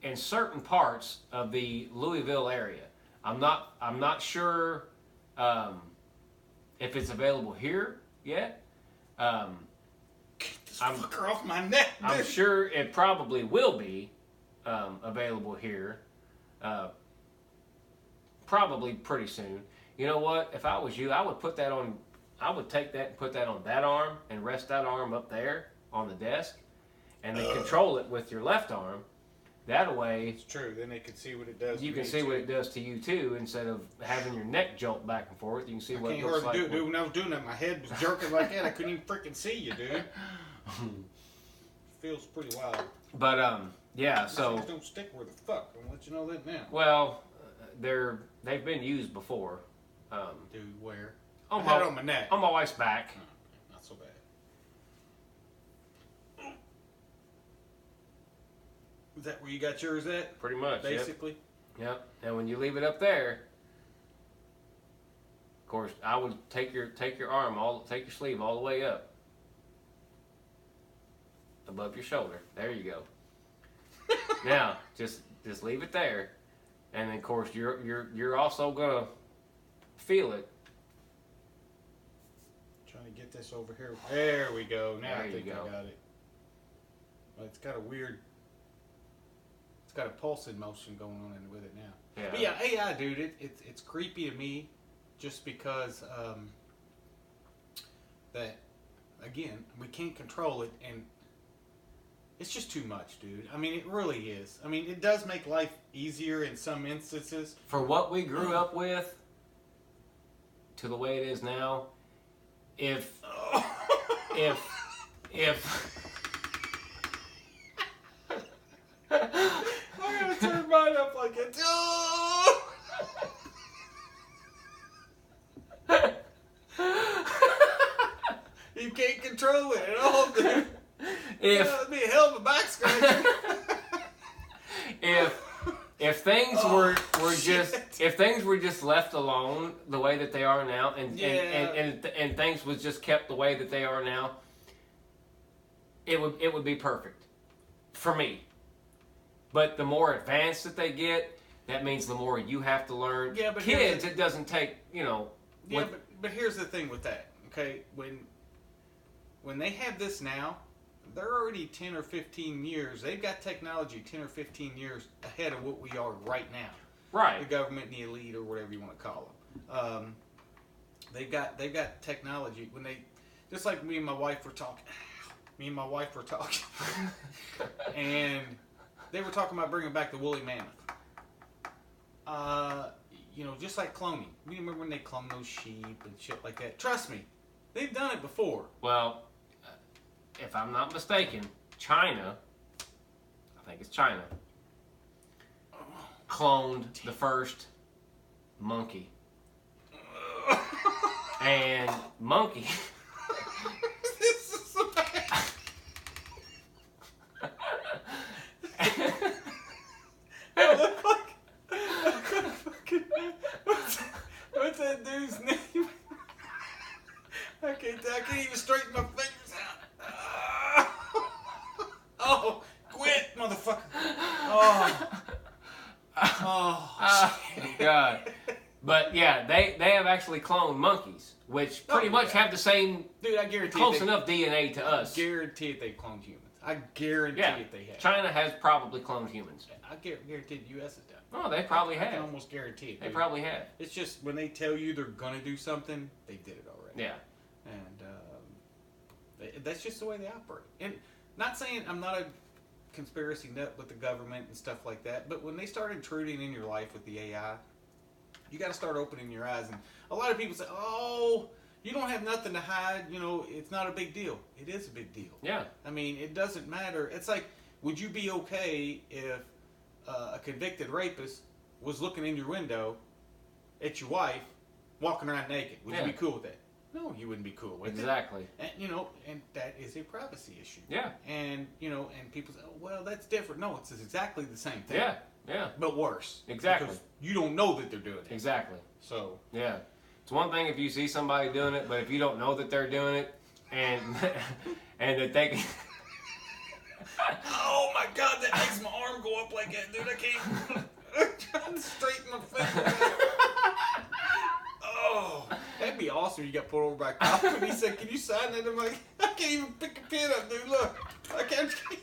in certain parts of the Louisville area. I'm not sure if it's available here yet. Get this fucker off my neck, dude. I'm sure it probably will be available here, probably pretty soon. You know what? If I was you, I would put that on. I would take that and put that on that arm and rest that arm up there on the desk, and then control it with your left arm. That way, It's true. Then they can see what it does. you to can me, see too. what it does to you too. Instead of having your neck jolt back and forth, you can see I what it can't looks hardly like. do it, dude. When I was doing that, my head was jerking like that. I couldn't even freaking see you, dude. Feels pretty wild. But yeah. So Things don't stick where the fuck. I'll let you know that now. well, they've been used before. Dude, where? On I had it on my neck. On my wife's back. Oh, not so bad. Is that where you got yours at? Pretty much. Basically. Yep. And when you leave it up there, of course, I would take your arm take your sleeve all the way up above your shoulder. There you go. Now, just leave it there, and then of course you're also gonna feel it. Trying to get this over here. There we go. Now There I you think go. I got it. Well, it's got a weird. It's got a pulsing motion going on with it now. Yeah. But yeah, AI, dude, it's creepy to me, just because that again we can't control it, and it's just too much, dude. I mean, it really is. I mean, it does make life easier in some instances. For what we grew up with to the way it is now, if I gotta turn mine up like it. Oh! You can't control it at all, dude. It'd be a hell of a back scratcher. if things were just left alone the way that they are now, and things was just kept the way that they are now, it would be perfect for me. But the more advanced that they get, that means the more you have to learn. Yeah, but kids, it doesn't take, Yeah, but here's the thing with that. Okay, when they have this now, they're already 10 or 15 years. They've got technology 10 or 15 years ahead of what we are right now. Right. The government and the elite, or whatever you want to call them. They've got technology. When they, just like me and my wife were talking. And they were talking about bringing back the woolly mammoth. Just like cloning. You remember when they cloned those sheep and shit like that? Trust me, they've done it before. Well, if I'm not mistaken, China, I think it's China, cloned the first monkey. And monkey... This is so bad. I look like what's that dude's name? I can't even straighten my fingers out. Oh, quit, motherfucker. Oh, God. But yeah, they have actually cloned monkeys, which pretty much have the same, dude, I guarantee close enough DNA to us. Guarantee it they cloned humans. I guarantee it they have. China has probably cloned humans. I guarantee the U.S. has done. Oh, they probably I have. can almost guarantee it. They dude. probably have. It's just when they tell you they're gonna do something, they did it already. Yeah. And that's just the way they operate. And not saying I'm not a conspiracy nut with the government and stuff like that, but when they start intruding in your life with the AI, you got to start opening your eyes. And a lot of people say, "Oh, you don't have nothing to hide. It's not a big deal." It is a big deal. Yeah. I mean, it doesn't matter. It's like, would you be okay if a convicted rapist was looking in your window at your wife, walking around naked? Would you be cool with that? No, you wouldn't be cool with it. Exactly. And, and that is a privacy issue. Yeah. And, and people say, "Oh, well, that's different." No, it's exactly the same thing. Yeah. Yeah. But worse. Exactly. Because you don't know that they're doing it. Exactly. So. Yeah. It's one thing if you see somebody doing it, but if you don't know that they're doing it, and that they can... Oh my God, that makes my arm go up like that, dude. I can't. I'm trying to straighten my finger. Oh, that'd be awesome. You got pulled over by a cop and he said, "Can you sign that?" I'm like, "I can't even pick a pen up, dude. Look, I can't do it."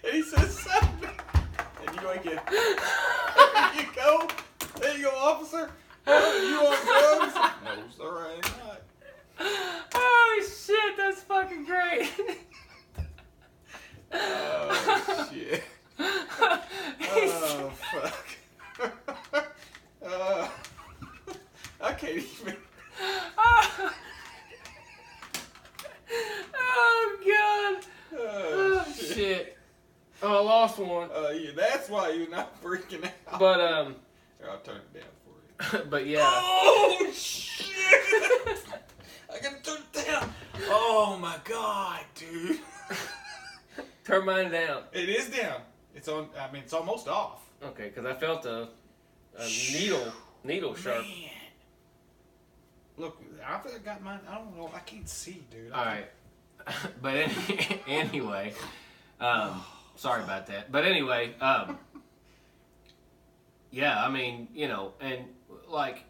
And he says, "Sign it." And you go again. There you go. There you go, officer. You on drugs? No, sir, I am not. Oh shit, that's fucking great. Oh shit. Oh fuck. I can't even. Oh lost one. Yeah, that's why you're not freaking out. But Here, I'll turn it down for you. but yeah. Oh shit! I gotta turn it down. Oh my god, dude. Turn mine down. It is down. It's on. I mean, it's almost off. Okay, because I felt a needle sharp. Man. Look, I've got mine. I don't know. I can't see, dude. All right. But anyway, sorry about that. But anyway, yeah, I mean, you know, and like,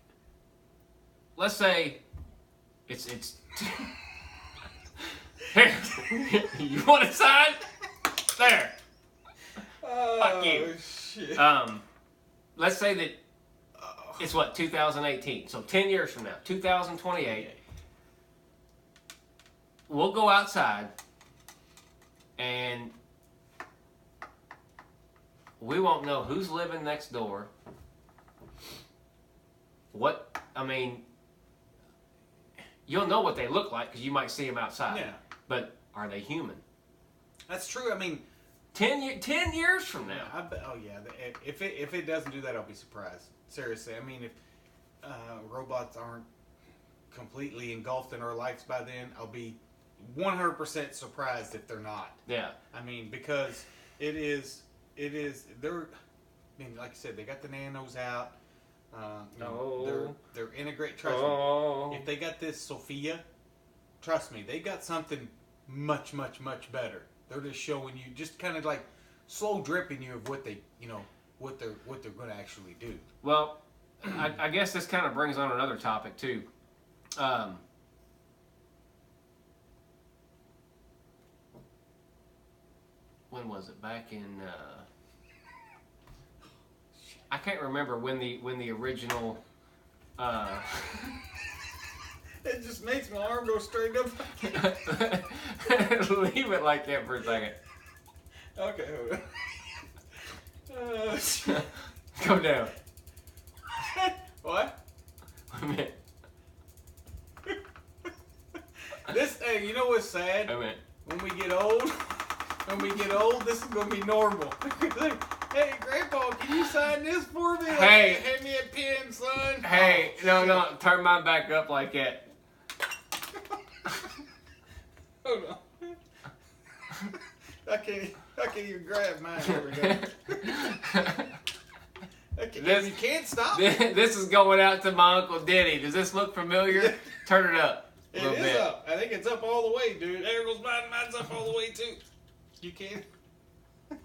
let's say it's here. You want a sign? There. Oh, Fuck you. Shit. Let's say that it's what, 2018. So 10 years from now, 2028. We'll go outside and we won't know who's living next door. I mean, you'll know what they look like because you might see them outside. Yeah. But are they human? That's true. I mean, 10 years from now. oh yeah. If it doesn't do that, I'll be surprised. Seriously. I mean, if robots aren't completely engulfed in our lives by then, I'll be 100% surprised if they're not. Yeah. I mean, because they're, I mean, like I said, they got the nanos out. They're integrate. Trust me. If they got this Sophia, trust me, they got something much, much, much better. They're just showing you, just kind of like slow dripping you of what they, you know, what they're going to actually do. Well, I guess this kind of brings on another topic too. When was it? Back in I can't remember when the original It just makes my arm go straight up. leave it like that for a second. Okay, hold on. Go down. What? Wait a minute. Hey, you know what's sad? Wait a minute. When we get old, this is gonna be normal. Hey, Grandpa, can you sign this for me? Hey. Hand me a pen, son. Hey, Oh, no, turn mine back up like that. Hold on. I can't even grab mine. There we go. You can't stop it. This is going out to my Uncle Denny. Does this look familiar? Turn it up a It little is bit. up. I think it's up all the way, dude. There goes mine. Mine's up all the way too. You can't.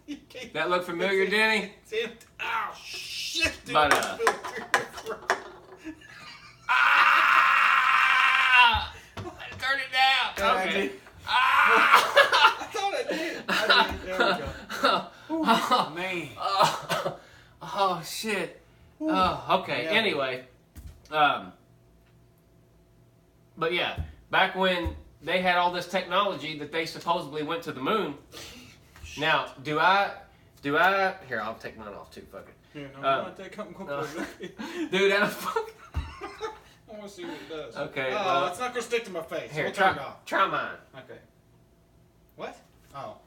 You can't. That look familiar, Denny? It's empty. Oh shit, dude. But, Ah! Turn it down. Okay. Ah! I thought I did. I did. There we go. Oh, Man. Oh shit. Oh, okay. Yeah. Anyway, but yeah, back when they had all this technology that they supposedly went to the moon. Now, do I? Here, I'll take mine off too. Fuck it. Here, no, I want to take something Dude, that fuck. I want to see what it does. Okay. Oh, well, it's not going to stick to my face. here, We'll turn it off. try mine. Okay. What? Oh.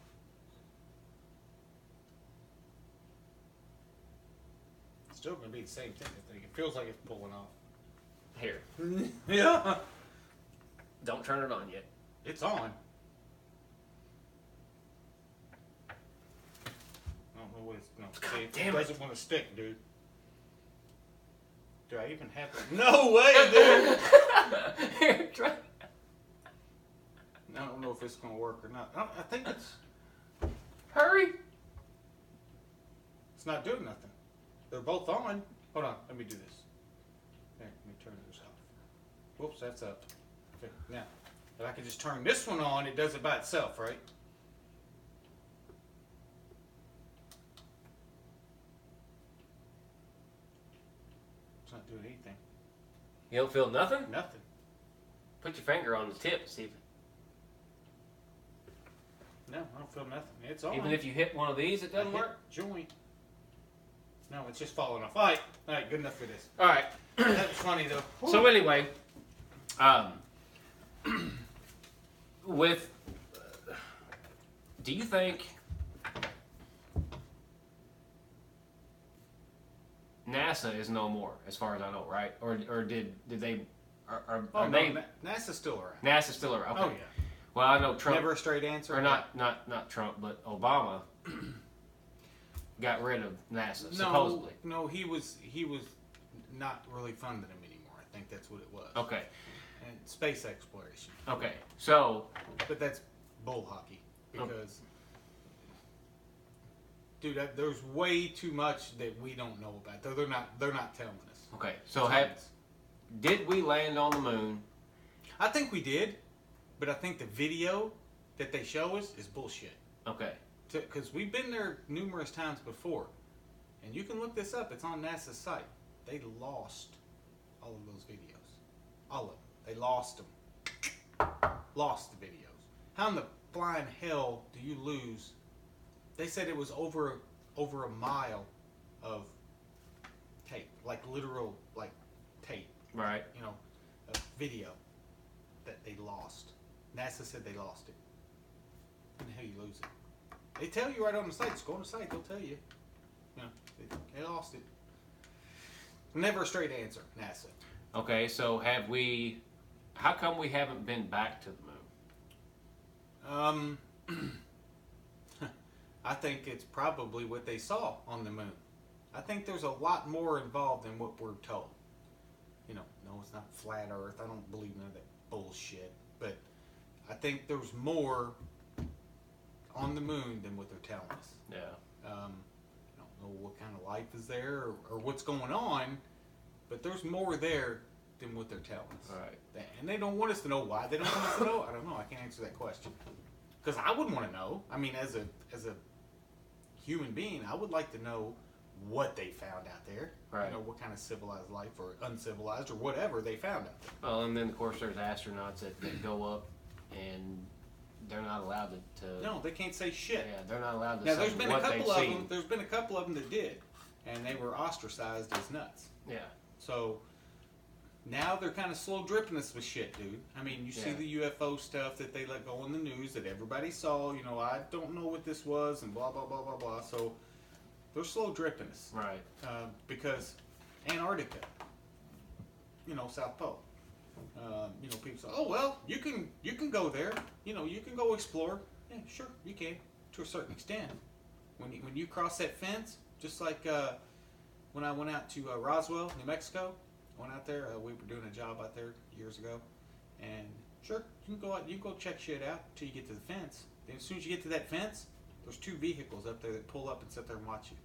It's still going to be the same thing, I think. It feels like it's pulling off. Here, Yeah. don't turn it on yet. It's on. I don't know what it's... No, see, damn it it. doesn't want to stick, dude. Do I even have to... No way, dude! Here, try. I don't know if it's going to work or not. I think it's... Hurry. It's not doing nothing. They're both on. Hold on, let me do this. There, let me turn this off. Whoops, that's up. Okay, now, if I can just turn this one on, it does it by itself, right? It's not doing anything. You don't feel nothing? Nothing. Put your finger on the tip, see if. No, I don't feel nothing. It's on. Even if you hit one of these, it doesn't I hit work? Joint. No, it's just falling off. All right, good enough for this. All right. That was funny though. So anyway, with, do you think NASA is no more, as far as I know, right? Or did they? Are Oh, no, they? NASA's still around. NASA's still around. Okay. Oh, yeah. Well, I know Trump. Never a straight answer. Or not Trump, but Obama got rid of NASA supposedly. No, he was not really funding them anymore. I think that's what it was. Okay. And space exploration. Okay. So. But that's bull hockey because, dude, there's way too much that we don't know about. They're not telling us. Okay. So did we land on the moon? I think we did, but I think the video that they show us is bullshit. Okay. Because we've been there numerous times before, and you can look this up. It's on NASA's site. They lost all of those videos, all of them. They lost them. Lost the videos. How in the flying hell do you lose? They said it was over a mile of tape, like literal tape. Right. You know, a video that they lost. NASA said they lost it. How the hell you lose it? They tell you right on the site. Just go on the site. They'll tell you. You know, they lost it. Never a straight answer, NASA. Okay, so how come we haven't been back to the moon? I think it's probably what they saw on the moon. I think there's a lot more involved than what we're told. You know, no, it's not flat Earth. I don't believe none of that bullshit. But I think there's more on the moon than what they're telling us. Yeah. I don't know what kind of life is there or what's going on, but there's more there than what they're telling us. Right. And they don't want us to know why. They don't want us to know. I don't know. I can't answer that question. Because I wouldn't want to know. I mean, as a human being, I would like to know what they found out there. Right. You know, what kind of civilized life or uncivilized or whatever they found out there. Well, and then of course there's astronauts that go up and they're not allowed to. No, they can't say shit. Yeah, they're not allowed to Now, say there's been what a couple they've of seen. them. There's been a couple of them that did, and they were ostracized as nuts. Yeah. So now they're kind of slow dripping us with shit, dude. I mean, you see the UFO stuff that they let go on the news that everybody saw. You know, I don't know what this was, and blah blah blah blah blah. So they're slow dripping us, Right. because Antarctica, you know, South Pole. You know, people say, "Oh well, you can go there. You know, you can go explore." Yeah, sure, you can to a certain extent. When you cross that fence, just like when I went out to Roswell, New Mexico, I went out there. We were doing a job out there years ago, and sure, you can go out. You can go check shit out until you get to the fence. Then as soon as you get to that fence, there's two vehicles up there that pull up and sit there and watch you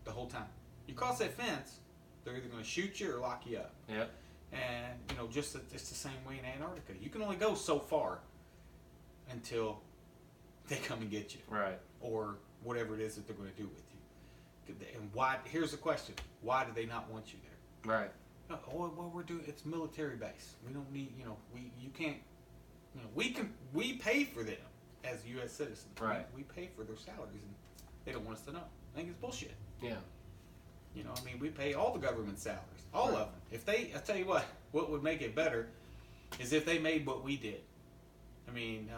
the whole time. You cross that fence, they're either going to shoot you or lock you up. Yeah. And, you know, it's the same way in Antarctica. You can only go so far until they come and get you. Right. Or whatever it is that they're going to do with you. And why? Here's the question. Why do they not want you there? Right. Oh, well, we're doing, it's military base. We don't need, you know, you can't, you know, we pay for them as U.S. citizens. Right. We pay for their salaries, and they don't want us to know. I think it's bullshit. Yeah. You know, I mean, we pay all the government salaries, all of them. If they, I tell you what would make it better is if they made what we did. I mean,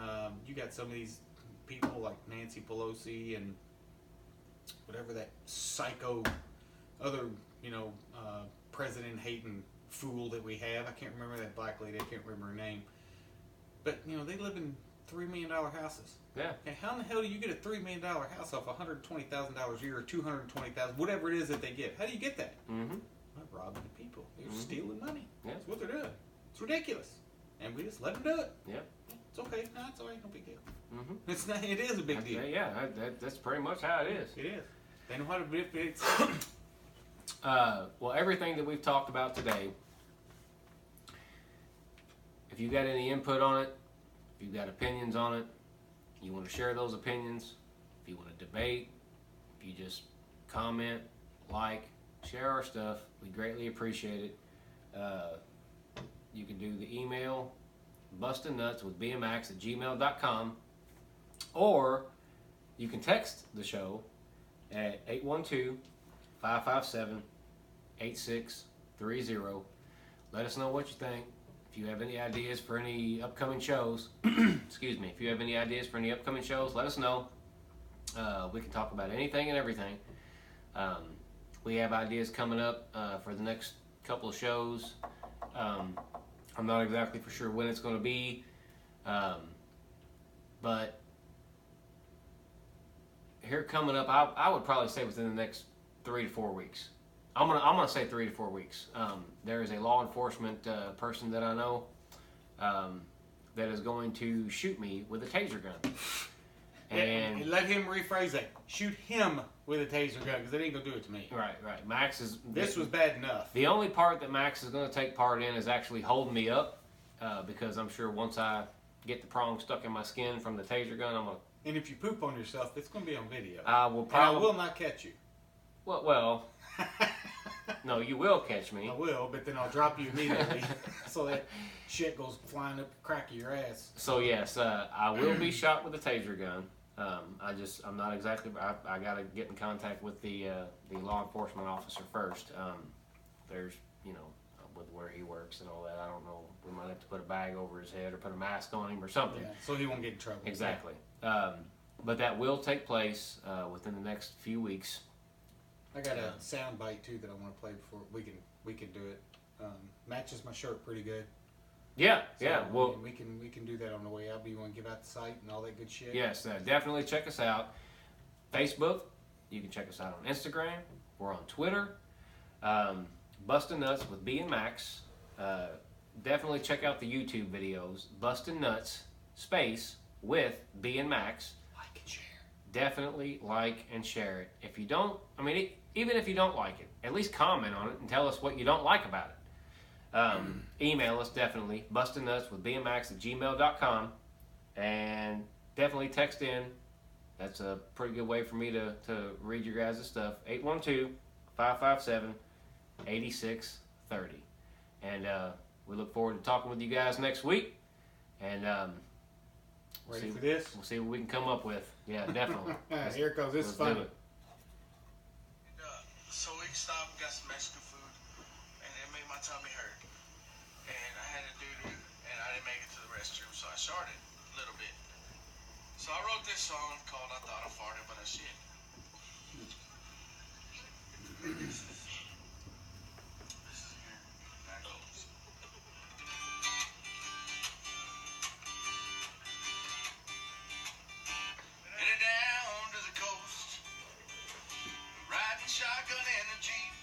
you got some of these people like Nancy Pelosi and whatever that psycho other, you know, president-hating fool that we have. I can't remember that black lady. I can't remember her name. But, you know, they live in $3 million houses. Yeah. And how in the hell do you get a $3 million house off $120,000 a year or $220,000, whatever it is that they get? How do you get that? Mm-hmm. Not robbing the people. They're stealing money. Yeah. That's what they're doing. It's ridiculous. And we just let them do it. Yeah. It's okay. No, it's all right. No big deal. Mm-hmm. It's not. It is a big deal. Yeah, that's pretty much how it is. It is. They know how to be. It's Well, everything that we've talked about today, if you got any input on it, if you've got opinions on it, you want to share those opinions, if you want to debate, if you just comment, like, share our stuff, we greatly appreciate it. You can do the email BustinNutzwithBandMax@gmail.com, or you can text the show at 812-557-8630. Let us know what you think. If you have any ideas for any upcoming shows, excuse me, if you have any ideas for any upcoming shows, let us know. We can talk about anything and everything. We have ideas coming up for the next couple of shows. I'm not exactly for sure when it's going to be, but here coming up, I would probably say within the next 3 to 4 weeks. I'm gonna say 3 to 4 weeks. There is a law enforcement person that I know that is going to shoot me with a taser gun. And let him rephrase that. Shoot him with a taser gun, because it ain't gonna do it to me. Right. Max is. This was bad enough. The only part that Max is going to take part in is actually holding me up, because I'm sure once I get the prong stuck in my skin from the taser gun, I'm gonna. And if you poop on yourself, it's gonna be on video. I will And probably. I will not catch you. Well. No, you will catch me. I will, but then I'll drop you immediately, so that shit goes flying up the crack of your ass. So yes, I will be shot with a taser gun. I'm not exactly. I got to get in contact with the law enforcement officer first. There's, with where he works and all that. I don't know. We might have to put a bag over his head or put a mask on him or something. Yeah, so he won't get in trouble. Exactly. But that will take place within the next few weeks. I got a sound bite too that I want to play before we can do it. Matches my shirt pretty good. Yeah, So, yeah. Well, we can do that on the way out. Do you want to give out the site and all that good shit? yes, definitely check us out. Facebook, you can check us out on Instagram. We're on Twitter. Bustin' Nuts with BandMax. Definitely check out the YouTube videos. Bustin' Nuts space with BandMax. Like and share. Definitely like and share it. If you don't, even if you don't like it, at least comment on it and tell us what you don't like about it. Email us definitely, bustinnutswithbandmax@gmail.com, and definitely text in. That's a pretty good way for me to read your guys' stuff. 812-557-8630. And we look forward to talking with you guys next week. And Ready for this? we'll see what we can come up with. Yeah, definitely. Here it goes. This is Let's fun. do it. So we stopped and got some Mexican food, and it made my tummy hurt. And I had to doo-doo, and I didn't make it to the restroom, so I sharted a little bit. So I wrote this song called I Thought I Farted, But I Shit. This is here. That goes. Headed down to the coast, riding shotgun in the Jeep.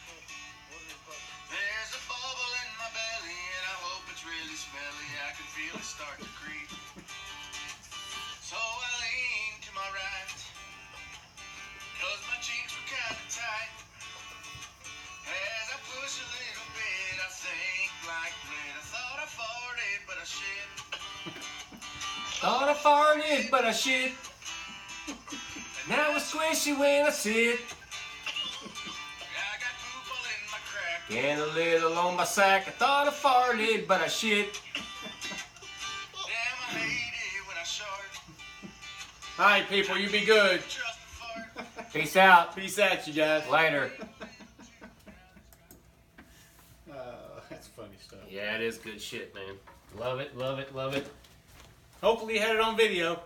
There's a bubble in my belly, and I hope it's really smelly. I can feel it start to creep. So I lean to my right, cause my cheeks were kinda tight. As I push a little bit, I think like that. I thought I farted, but I shit. Thought I farted, but I shit. Now it's squishy when I sit. I got poop all in my crack. And a little on my sack. I thought I farted, but I shit. Damn, I hate it when I shart. All right, people, you be good. Trust a fart. Peace out. Peace out, you guys. Later. That's funny stuff. Yeah, it is good shit, man. Love it, love it, love it. Hopefully you had it on video.